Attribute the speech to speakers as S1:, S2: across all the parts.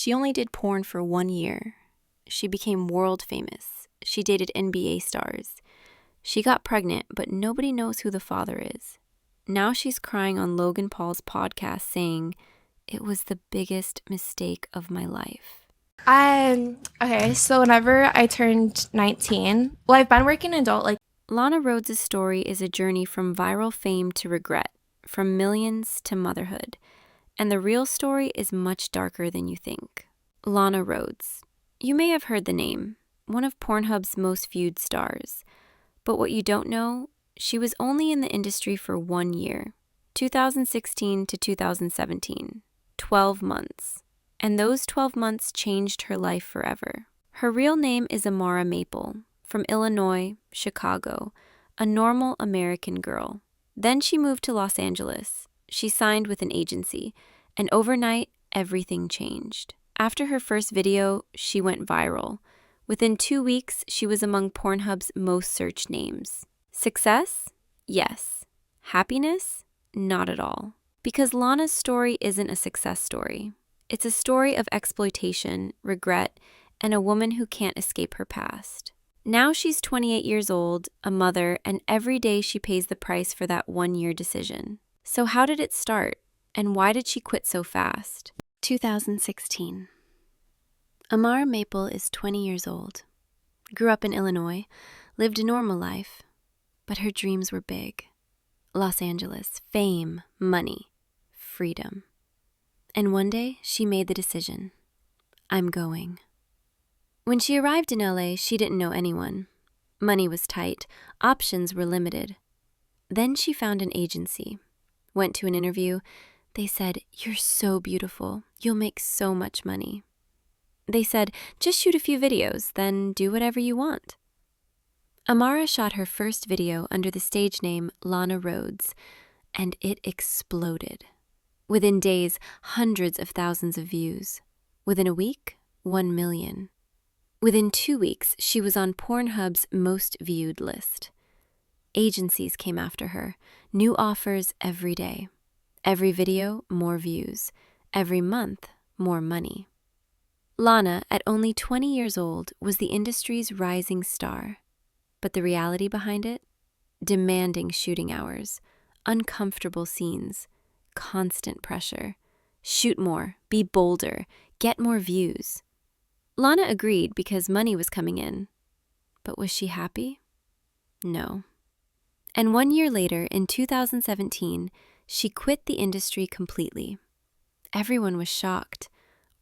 S1: She only did porn for 1 year. She became world famous. She dated NBA stars. She got pregnant, but nobody knows who the father is. Now she's crying on Logan Paul's podcast saying, "It was the biggest mistake of my life."
S2: Okay, so whenever I turned 19, I've been working adult,
S1: Lana Rhoades' story is a journey from viral fame to regret, from millions to motherhood. And the real story is much darker than you think. Lana Rhoades. You may have heard the name, one of Pornhub's most viewed stars. But what you don't know, she was only in the industry for 1 year, 2016 to 2017, 12 months. And those 12 months changed her life forever. Her real name is Amara Maple, from Illinois, Chicago, a normal American girl. Then she moved to Los Angeles. She signed with an agency, and overnight, everything changed. After her first video, she went viral. Within 2 weeks, she was among Pornhub's most searched names. Success? Yes. Happiness? Not at all. Because Lana's story isn't a success story. It's a story of exploitation, regret, and a woman who can't escape her past. Now she's 28 years old, a mother, and every day she pays the price for that 1-year decision. So how did it start? And why did she quit so fast? 2016. Amara Maple is 20 years old. Grew up in Illinois, lived a normal life, but her dreams were big. Los Angeles, fame, money, freedom. And one day she made the decision. I'm going. When she arrived in LA, she didn't know anyone. Money was tight, options were limited. Then she found an agency. Went to an interview. They said, "You're so beautiful. You'll make so much money." They said, "Just shoot a few videos, then do whatever you want." Amara shot her first video under the stage name Lana Rhoades, and it exploded. Within days, hundreds of thousands of views. Within a week, 1 million. Within 2 weeks, she was on Pornhub's most viewed list. Agencies came after her, new offers every day. Every video, more views. Every month, more money. Lana, at only 20 years old, was the industry's rising star. But the reality behind it? Demanding shooting hours, uncomfortable scenes, constant pressure. Shoot more, be bolder, get more views. Lana agreed because money was coming in. But was she happy? No. And 1 year later, in 2017, she quit the industry completely. Everyone was shocked.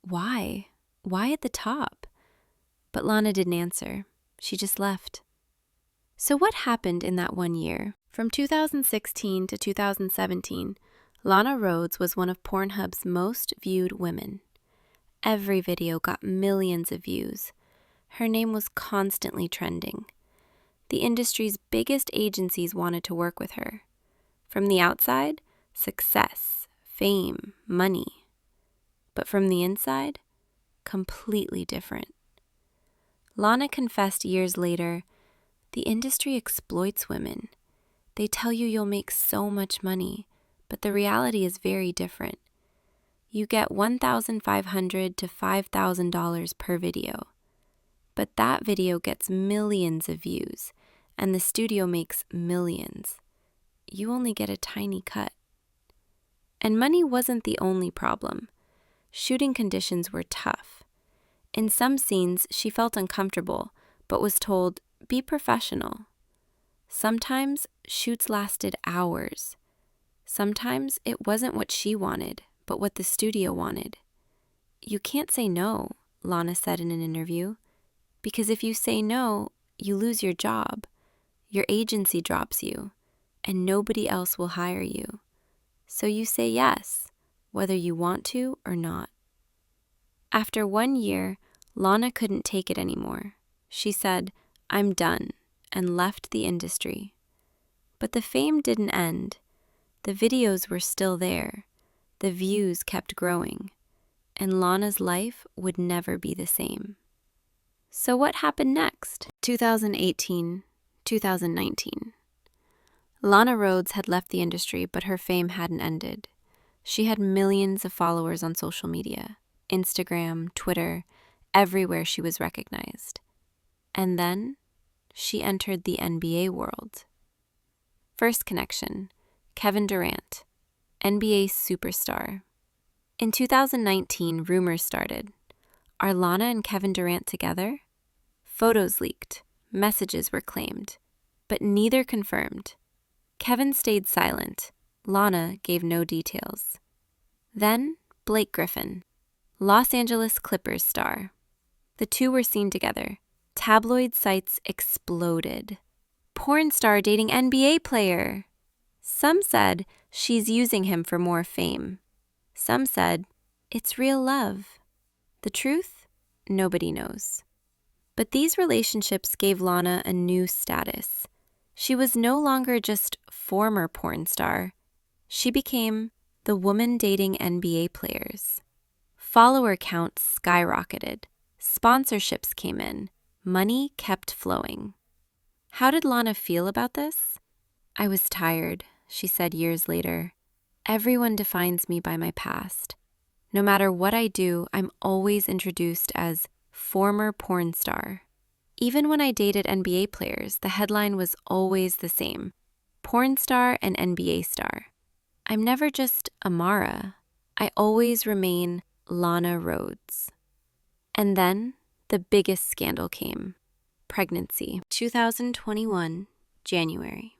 S1: Why? Why at the top? But Lana didn't answer. She just left. So what happened in that 1 year? From 2016 to 2017, Lana Rhoades was one of Pornhub's most viewed women. Every video got millions of views. Her name was constantly trending. The industry's biggest agencies wanted to work with her. From the outside, success, fame, money. But from the inside, completely different. Lana confessed years later, "The industry exploits women. They tell you you'll make so much money, but the reality is very different. You get $1,500 to $5,000 per video. But that video gets millions of views, and the studio makes millions. You only get a tiny cut." And money wasn't the only problem. Shooting conditions were tough. In some scenes, she felt uncomfortable, but was told, "Be professional." Sometimes shoots lasted hours. Sometimes it wasn't what she wanted, but what the studio wanted. "You can't say no," Lana said in an interview, "because if you say no, you lose your job. Your agency drops you, and nobody else will hire you. So you say yes, whether you want to or not." After 1 year, Lana couldn't take it anymore. She said, "I'm done," and left the industry. But the fame didn't end. The videos were still there. The views kept growing. And Lana's life would never be the same. So what happened next? 2018, 2019. Lana Rhoades had left the industry, but her fame hadn't ended. She had millions of followers on social media. Instagram, Twitter, everywhere she was recognized. And then she entered the NBA world. First connection, Kevin Durant, NBA superstar. In 2019, rumors started. Are Lana and Kevin Durant together? Photos leaked, messages were claimed, but neither confirmed. Kevin stayed silent. Lana gave no details. Then, Blake Griffin, Los Angeles Clippers star. The two were seen together. Tabloid sites exploded. Porn star dating NBA player. Some said she's using him for more fame. Some said it's real love. The truth? Nobody knows. But these relationships gave Lana a new status. She was no longer just former porn star. She became the woman dating NBA players. Follower counts skyrocketed. Sponsorships came in. Money kept flowing. How did Lana feel about this? I was tired, she said years later. Everyone defines me by my past. No matter what I do, I'm always introduced as former porn star. Even when I dated NBA players, the headline was always the same: porn star and NBA star. I'm never just Amara. I always remain Lana Rhoades. And then the biggest scandal came. Pregnancy. 2021, January.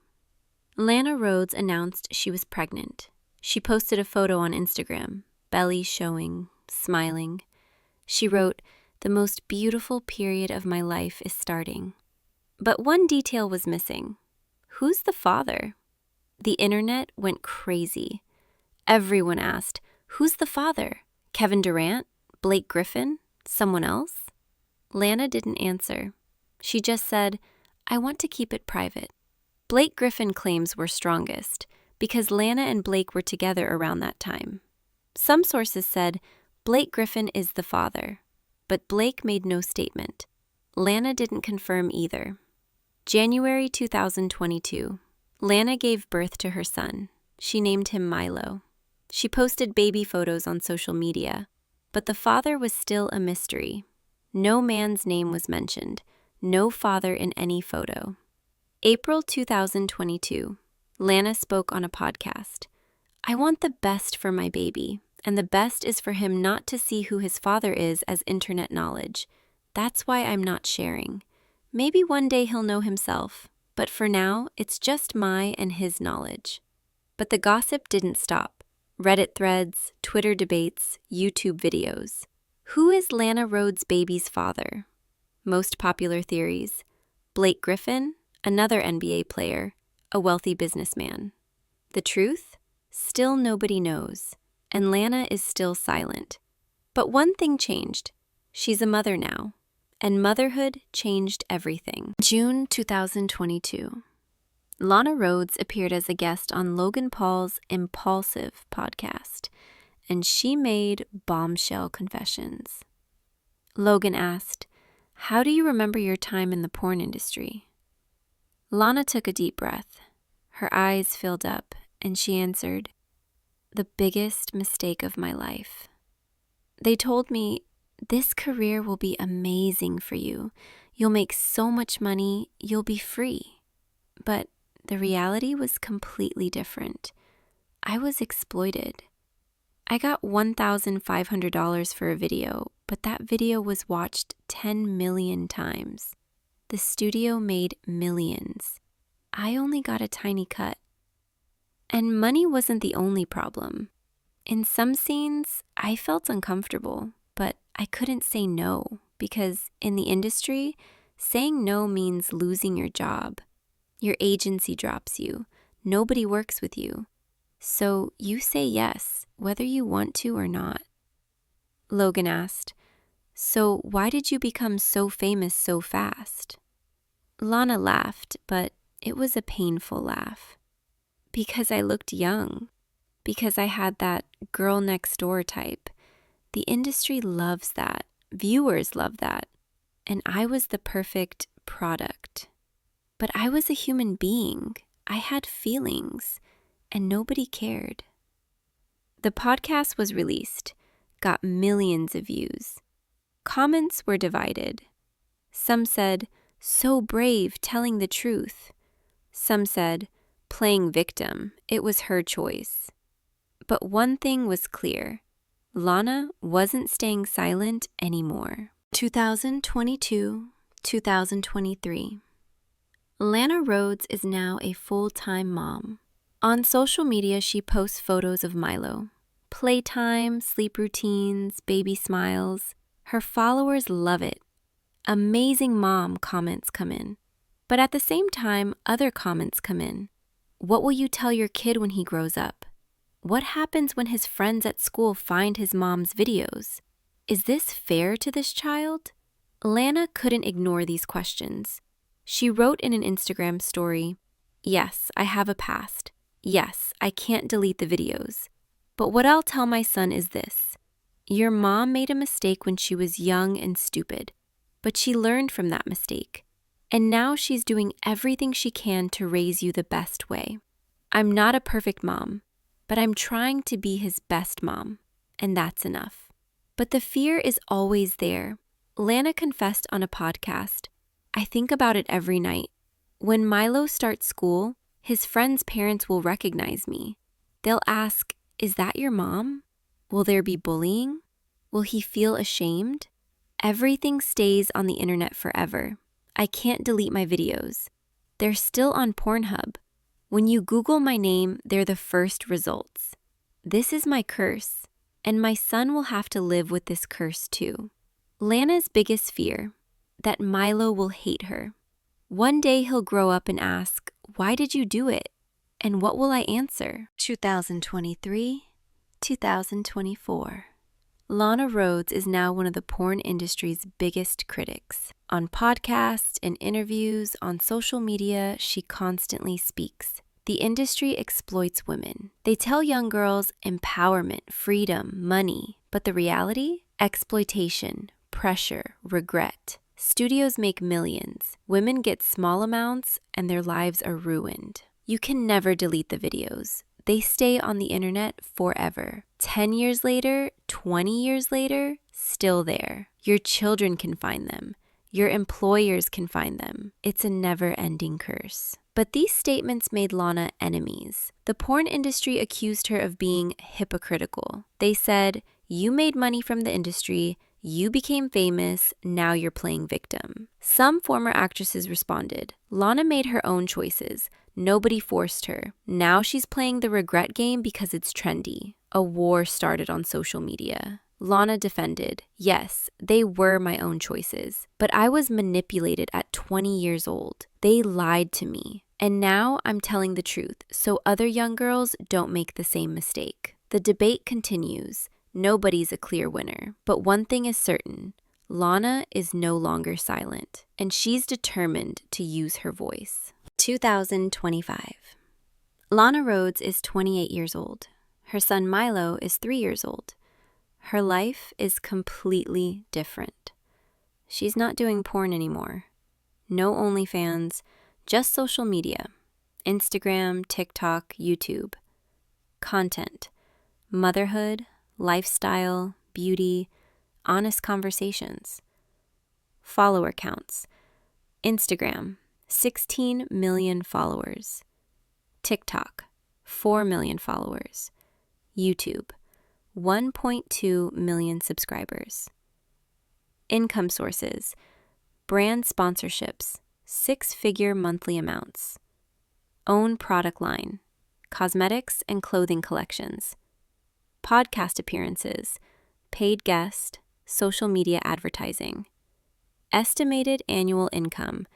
S1: Lana Rhoades announced she was pregnant. She posted a photo on Instagram, belly showing, smiling. She wrote, "The most beautiful period of my life is starting." But one detail was missing. Who's the father? The internet went crazy. Everyone asked, who's the father? Kevin Durant? Blake Griffin? Someone else? Lana didn't answer. She just said, "I want to keep it private." Blake Griffin claims were strongest because Lana and Blake were together around that time. Some sources said Blake Griffin is the father, but Blake made no statement. Lana didn't confirm either. January 2022. Lana gave birth to her son. She named him Milo. She posted baby photos on social media, but the father was still a mystery. No man's name was mentioned, no father in any photo. April 2022. Lana spoke on a podcast. "I want the best for my baby, and the best is for him not to see who his father is as internet knowledge. That's why I'm not sharing. Maybe one day he'll know himself, but for now, it's just my and his knowledge." But the gossip didn't stop. Reddit threads, Twitter debates, YouTube videos. Who is Lana Rhoades' baby's father? Most popular theories: Blake Griffin, another NBA player, a wealthy businessman. The truth? Still nobody knows, and Lana is still silent. But one thing changed. She's a mother now, and motherhood changed everything. June 2022. Lana Rhoades appeared as a guest on Logan Paul's Impaulsive podcast, and she made bombshell confessions. Logan asked, "How do you remember your time in the porn industry?" Lana took a deep breath. Her eyes filled up, and she answered, "The biggest mistake of my life. They told me, 'This career will be amazing for you. You'll make so much money, you'll be free.' But the reality was completely different. I was exploited. I got $1,500 for a video, but that video was watched 10 million times. The studio made millions. I only got a tiny cut. And money wasn't the only problem. In some scenes, I felt uncomfortable, but I couldn't say no because in the industry, saying no means losing your job. Your agency drops you. Nobody works with you. So you say yes, whether you want to or not." Logan asked, "So why did you become so famous so fast?" Lana laughed, but it was a painful laugh. "Because I looked young. Because I had that girl next door type. The industry loves that. Viewers love that. And I was the perfect product. But I was a human being. I had feelings, and nobody cared." The podcast was released. got millions of views. Comments were divided. Some said, "So brave, telling the truth." Some said, "Playing victim, it was her choice." But one thing was clear. Lana wasn't staying silent anymore. 2022, 2023. Lana Rhoades is now a full-time mom. On social media, she posts photos of Milo. Playtime, sleep routines, baby smiles. Her followers love it. "Amazing mom" comments come in. But at the same time, other comments come in. "What will you tell your kid when he grows up? What happens when his friends at school find his mom's videos? Is this fair to this child?" Lana couldn't ignore these questions. She wrote in an Instagram story, "Yes, I have a past. Yes, I can't delete the videos. But what I'll tell my son is this. Your mom made a mistake when she was young and stupid, but she learned from that mistake. And now she's doing everything she can to raise you the best way. I'm not a perfect mom, but I'm trying to be his best mom, and that's enough." But the fear is always there. Lana confessed on a podcast, "I think about it every night. When Milo starts school, his friends' parents will recognize me. They'll ask, 'Is that your mom?' Will there be bullying? Will he feel ashamed? Everything stays on the internet forever. I can't delete my videos. They're still on Pornhub. When you Google my name, they're the first results. This is my curse, and my son will have to live with this curse too." Lana's biggest fear, that Milo will hate her. One day he'll grow up and ask, "Why did you do it?" And what will I answer? 2023, 2024. Lana Rhoades is now one of the porn industry's biggest critics. On podcasts and interviews, on social media, she constantly speaks. The industry exploits women. They tell young girls empowerment, freedom, money. But the reality? Exploitation, pressure, regret. Studios make millions. Women get small amounts and their lives are ruined. You can never delete the videos. They stay on the internet forever. 10 years later, 20 years later, still there. Your children can find them. Your employers can find them. It's a never-ending curse. But these statements made Lana enemies. The porn industry accused her of being hypocritical. They said, "You made money from the industry, you became famous, now you're playing victim." Some former actresses responded, "Lana made her own choices. Nobody forced her. Now she's playing the regret game because it's trendy." A war started on social media. Lana defended, "Yes, they were my own choices, but I was manipulated at 20 years old. They lied to me. And now I'm telling the truth so other young girls don't make the same mistake." The debate continues. Nobody's a clear winner. But one thing is certain. Lana is no longer silent, and she's determined to use her voice. 2025. Lana Rhoades is 28 years old. Her son Milo is 3 years old. Her life is completely different. She's not doing porn anymore. No OnlyFans, just social media. Instagram, TikTok, YouTube. Content. Motherhood, lifestyle, beauty, honest conversations. Follower counts. Instagram, 16 million followers. TikTok, 4 million followers. YouTube, 1.2 million subscribers. Income sources, brand sponsorships, 6-figure monthly amounts. Own product line, cosmetics and clothing collections. Podcast appearances, paid guest, social media advertising. Estimated annual income,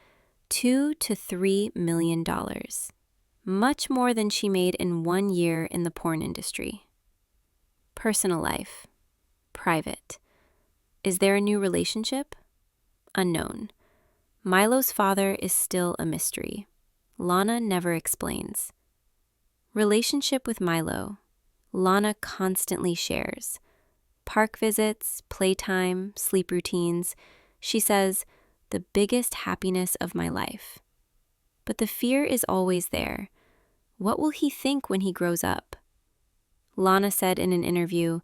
S1: $2 to $3 million. Much more than she made in 1 year in the porn industry. Personal life, private. Is there a new relationship? Unknown. Milo's father is still a mystery. Lana never explains. Relationship with Milo. Lana constantly shares. Park visits, playtime, sleep routines. She says, "The biggest happiness of my life." But the fear is always there. What will he think when he grows up? Lana said in an interview,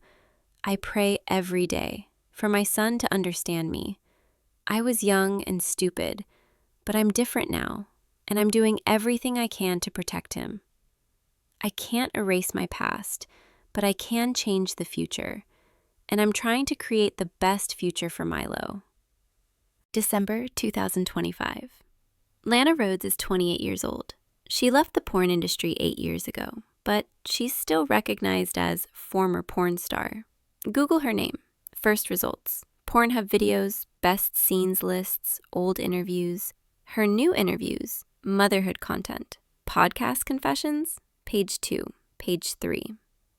S1: I pray every day for my son to understand me. I was young and stupid, but I'm different now, and I'm doing everything I can to protect him. I can't erase my past, but I can change the future, and I'm trying to create the best future for Milo. December 2025. Lana Rhoades is 28 years old. She left the porn industry 8 years ago, but she's still recognized as former porn star. Google her name. First results: Pornhub videos, best scenes lists, old interviews. Her new interviews: Motherhood content, podcast confessions, page 2, page 3.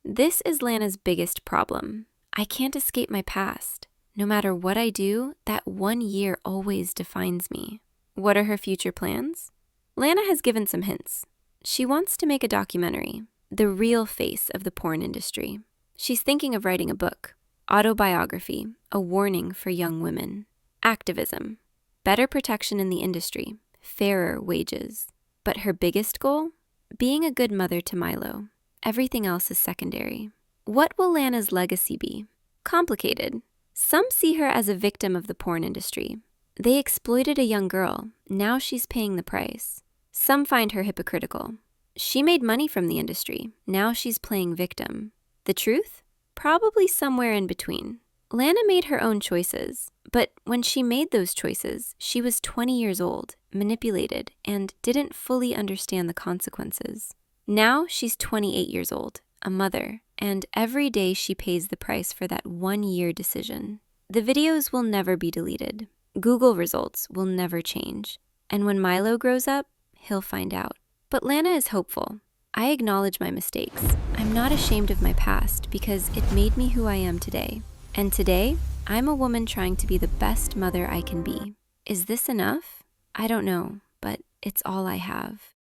S1: This is Lana's biggest problem. I can't escape my past. No matter what I do, that 1 year always defines me. What are her future plans? Lana has given some hints. She wants to make a documentary, the real face of the porn industry. She's thinking of writing a book, autobiography, a warning for young women. Activism, better protection in the industry, fairer wages. But her biggest goal? Being a good mother to Milo. Everything else is secondary. What will Lana's legacy be? Complicated. Some see her as a victim of the porn industry. They exploited a young girl. Now she's paying the price. Some find her hypocritical. She made money from the industry. Now she's playing victim. The truth? Probably somewhere in between. Lana made her own choices, but when she made those choices, she was 20 years old, manipulated, and didn't fully understand the consequences. Now she's 28 years old, a mother, and every day she pays the price for that 1 year decision. The videos will never be deleted. Google results will never change. And when Milo grows up, he'll find out. But Lana is hopeful. I acknowledge my mistakes. I'm not ashamed of my past because it made me who I am today. And today, I'm a woman trying to be the best mother I can be. Is this enough? I don't know, but it's all I have.